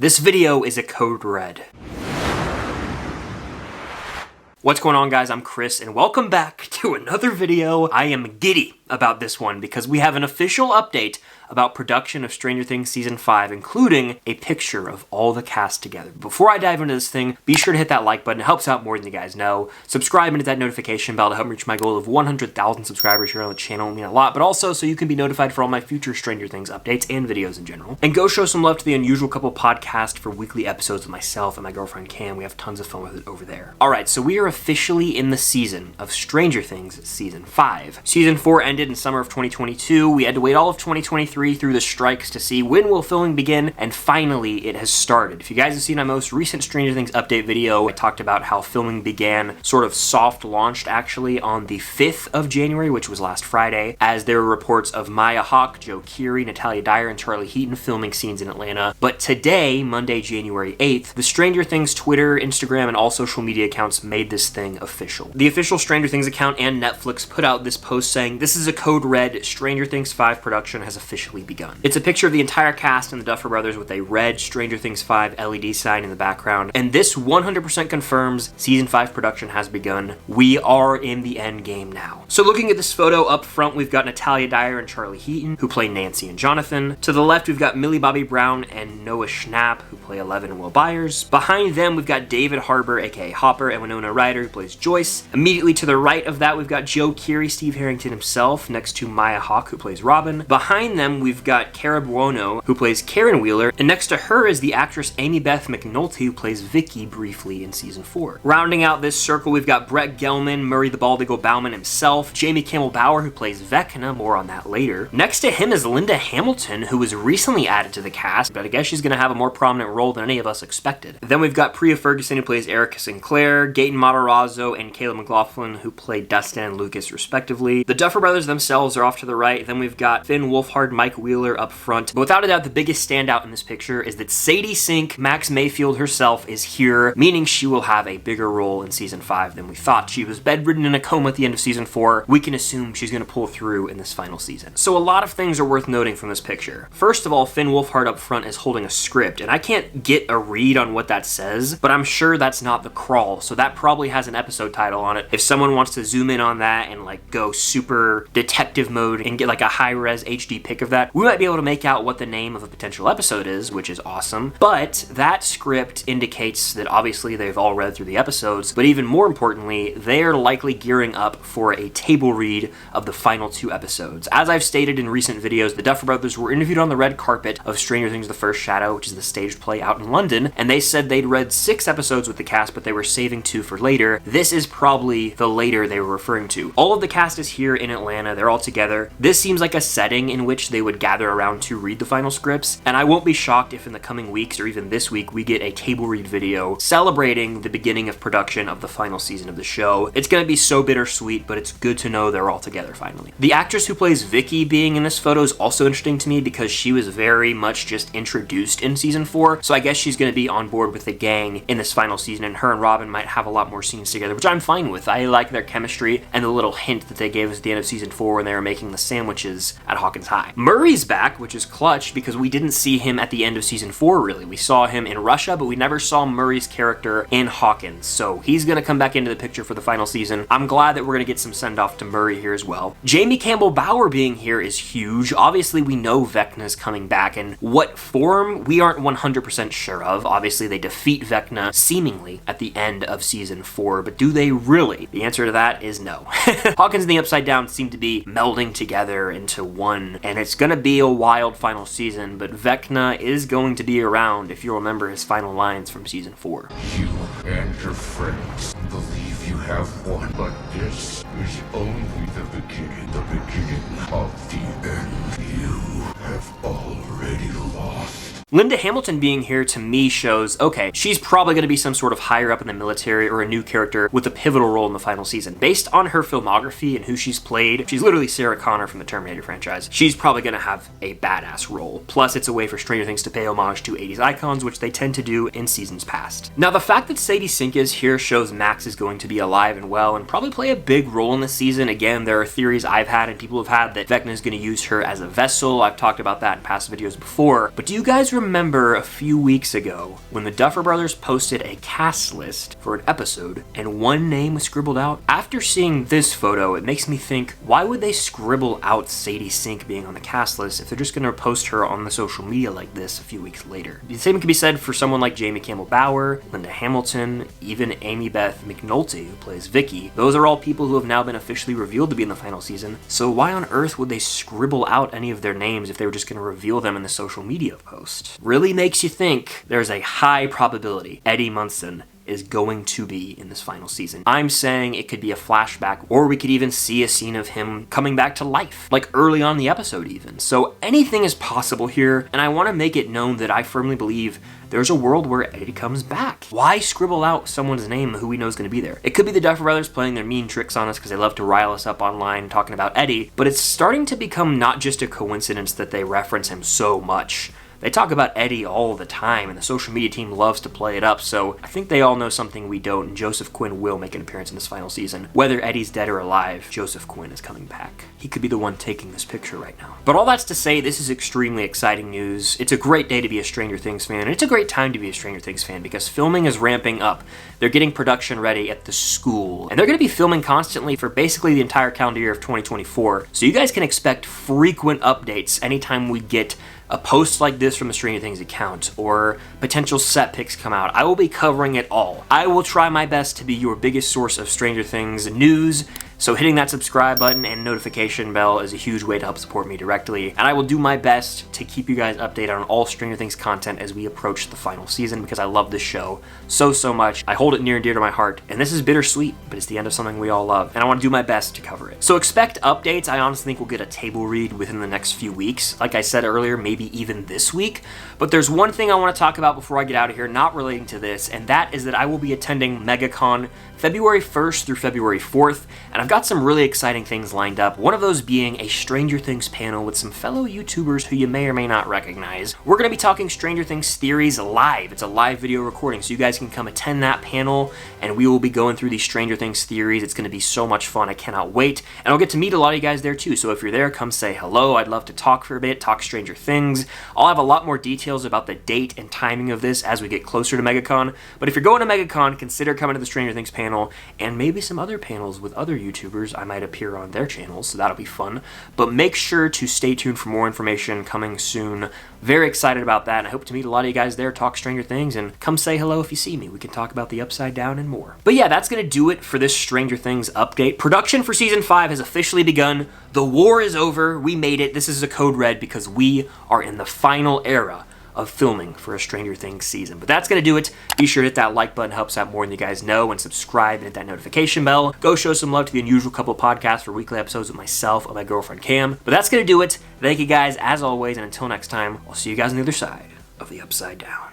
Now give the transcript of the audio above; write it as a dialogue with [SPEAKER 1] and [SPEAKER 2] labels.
[SPEAKER 1] This video is a code red. What's going on, guys? I'm Chris and welcome back to another video. I am giddy about this one because we have an official update about production of Stranger Things Season 5, including a picture of all the cast together. Before I dive into this thing, be sure to hit that like button. It helps out more than you guys know. Subscribe and hit that notification bell to help me reach my goal of 100,000 subscribers here on the channel. It would mean a lot, but also so you can be notified for all my future Stranger Things updates and videos in general. And go show some love to the Unusual Couple podcast for weekly episodes with myself and my girlfriend Cam. We have tons of fun with it over there. Alright, so we are officially in the season of Stranger Things Season 5. Season 4 ended in summer of 2022. We had to wait all of 2023 through the strikes to see when will filming begin, and finally it has started. If you guys have seen my most recent Stranger Things update video, I talked about how filming began sort of soft launched actually on the 5th of January, which was last Friday, as there were reports of Maya Hawke, Joe Keery, Natalia Dyer, and Charlie Heaton filming scenes in Atlanta. But today, Monday, January 8th, the Stranger Things Twitter, Instagram, and all social media accounts made this thing official. The official Stranger Things account and Netflix put out this post saying, "This is a code red, Stranger Things 5 production has officially begun." It's a picture of the entire cast and the Duffer Brothers with a red Stranger Things 5 LED sign in the background, and this 100% confirms Season 5 production has begun. We are in the end game now. So looking at this photo up front, we've got Natalia Dyer and Charlie Heaton, who play Nancy and Jonathan. To the left, we've got Millie Bobby Brown and Noah Schnapp, who play Eleven and Will Byers. Behind them, we've got David Harbour, aka Hopper, and Winona Ryder, who plays Joyce. Immediately to the right of that, we've got Joe Keery, Steve Harrington himself, next to Maya Hawke, who plays Robin. Behind them, we've got Cara Buono, who plays Karen Wheeler, and next to her is the actress Amy Beth McNulty, who plays Vicky briefly in Season 4. Rounding out this circle, we've got Brett Gelman, Murray the Baldigo Bauman himself, Jamie Campbell-Bower, who plays Vecna, more on that later. Next to him is Linda Hamilton, who was recently added to the cast, but I guess she's going to have a more prominent role than any of us expected. Then we've got Priya Ferguson, who plays Erica Sinclair, Gaten Matarazzo, and Caleb McLaughlin, who play Dustin and Lucas respectively. The Duffer Brothers themselves are off to the right. Then we've got Finn Wolfhard, Mike Wheeler up front. But without a doubt, the biggest standout in this picture is that Sadie Sink, Max Mayfield herself, is here, meaning she will have a bigger role in Season 5 than we thought. She was bedridden in a coma at the end of Season 4. We can assume she's going to pull through in this final season. So a lot of things are worth noting from this picture. First of all, Finn Wolfhard up front is holding a script, and I can't get a read on what that says, but I'm sure that's not The Crawl, so that probably has an episode title on it. If someone wants to zoom in on that and like go super detective mode and get like a high-res HD pic of that, we might be able to make out what the name of a potential episode is, which is awesome. But that script indicates that obviously they've all read through the episodes, but even more importantly, they are likely gearing up for a table read of the final 2 episodes. As I've stated in recent videos, the Duffer Brothers were interviewed on the red carpet of Stranger Things The First Shadow, which is the staged play out in London, and they said they'd read 6 episodes with the cast, but they were saving 2 for later. This is probably the later they were referring to. All of the cast is here in Atlanta. They're all together. This seems like a setting in which they would gather around to read the final scripts, and I won't be shocked if in the coming weeks or even this week we get a table read video celebrating the beginning of production of the final season of the show. It's gonna be so bittersweet, but it's good to know they're all together finally. The actress who plays Vicky being in this photo is also interesting to me because she was very much just introduced in Season 4, so I guess she's gonna be on board with the gang in this final season, and her and Robin might have a lot more scenes together, which I'm fine with. I like their chemistry and the little hint that they gave us at the end of Season 4 when they were making the sandwiches at Hawkins High. Murray's back, which is clutch because we didn't see him at the end of Season 4 really. We saw him in Russia, but we never saw Murray's character in Hawkins, so he's gonna come back into the picture for the final season. I'm glad that we're gonna get some send-off to Murray here as well. Jamie Campbell-Bower being here is huge. Obviously, we know Vecna's coming back, and what form we aren't 100% sure of. Obviously, they defeat Vecna seemingly at the end of Season 4, but do they really? The answer to that is no. Hawkins and the Upside Down seem to be melding together into one, and it's gonna be a wild final season, but Vecna is going to be around if you remember his final lines from Season 4.
[SPEAKER 2] You and your friends believe you have won, but this is only the beginning of the end. You have already lost.
[SPEAKER 1] Linda Hamilton being here to me shows, okay, she's probably going to be some sort of higher up in the military or a new character with a pivotal role in the final season. Based on her filmography and who she's played, she's literally Sarah Connor from the Terminator franchise. She's probably going to have a badass role. Plus, it's a way for Stranger Things to pay homage to 80s icons, which they tend to do in seasons past. Now, the fact that Sadie Sink is here shows Max is going to be alive and well and probably play a big role in this season. Again, there are theories I've had and people have had that Vecna is going to use her as a vessel. I've talked about that in past videos before. But do you guys remember a few weeks ago when the Duffer Brothers posted a cast list for an episode and one name was scribbled out? After seeing this photo, it makes me think, why would they scribble out Sadie Sink being on the cast list if they're just going to post her on the social media like this a few weeks later? The same can be said for someone like Jamie Campbell Bower, Linda Hamilton, even Amy Beth McNulty, who plays Vicky. Those are all people who have now been officially revealed to be in the final season, so why on earth would they scribble out any of their names if they were just going to reveal them in the social media post? Really makes you think there's a high probability Eddie Munson is going to be in this final season. I'm saying it could be a flashback, or we could even see a scene of him coming back to life, like early on in the episode even. So anything is possible here, and I want to make it known that I firmly believe there's a world where Eddie comes back. Why scribble out someone's name who we know is going to be there? It could be the Duffer Brothers playing their mean tricks on us because they love to rile us up online talking about Eddie, but it's starting to become not just a coincidence that they reference him so much. They talk about Eddie all the time, and the social media team loves to play it up, so I think they all know something we don't, and Joseph Quinn will make an appearance in this final season. Whether Eddie's dead or alive, Joseph Quinn is coming back. He could be the one taking this picture right now. But all that's to say, this is extremely exciting news. It's a great day to be a Stranger Things fan, and it's a great time to be a Stranger Things fan because filming is ramping up. They're getting production ready at the school, and they're going to be filming constantly for basically the entire calendar year of 2024, so you guys can expect frequent updates anytime we get a post like this from the Stranger Things account or potential set pics come out. I will be covering it all. I will try my best to be your biggest source of Stranger Things news, so hitting that subscribe button and notification bell is a huge way to help support me directly, and I will do my best to keep you guys updated on all Stranger Things content as we approach the final season because I love this show so much. I hold it near and dear to my heart, and this is bittersweet, but it's the end of something we all love, and I want to do my best to cover it. So expect updates. I honestly think we'll get a table read within the next few weeks. Like I said earlier, maybe even this week, but there's one thing I want to talk about before I get out of here, not relating to this, and that is that I will be attending MegaCon February 1st through February 4th, and I've got some really exciting things lined up, one of those being a Stranger Things panel with some fellow YouTubers who you may or may not recognize. We're going to be talking Stranger Things theories live. It's a live video recording, so you guys can come attend that panel, and we will be going through these Stranger Things theories. It's going to be so much fun. I cannot wait, and I'll get to meet a lot of you guys there too, so if you're there, come say hello. I'd love to talk for a bit, talk Stranger Things. I'll have a lot more details about the date and timing of this as we get closer to MegaCon, but if you're going to MegaCon, consider coming to the Stranger Things panel, and maybe some other panels with other YouTubers. I might appear on their channels, so that'll be fun. But make sure to stay tuned for more information coming soon. Very excited about that, and I hope to meet a lot of you guys there, talk Stranger Things, and come say hello if you see me. We can talk about the Upside Down and more. But yeah, that's going to do it for this Stranger Things update. Production for Season 5 has officially begun. The war is over. We made it. This is a code red because we are in the final era of filming for a Stranger Things season. But that's going to do it. Be sure to hit that like button, helps out more than you guys know, and subscribe and hit that notification bell. Go show some love to the Unusual Couple podcast for weekly episodes with myself and my girlfriend Cam. But that's going to do it. Thank you guys as always, and until next time, I'll see you guys on the other side of the Upside Down.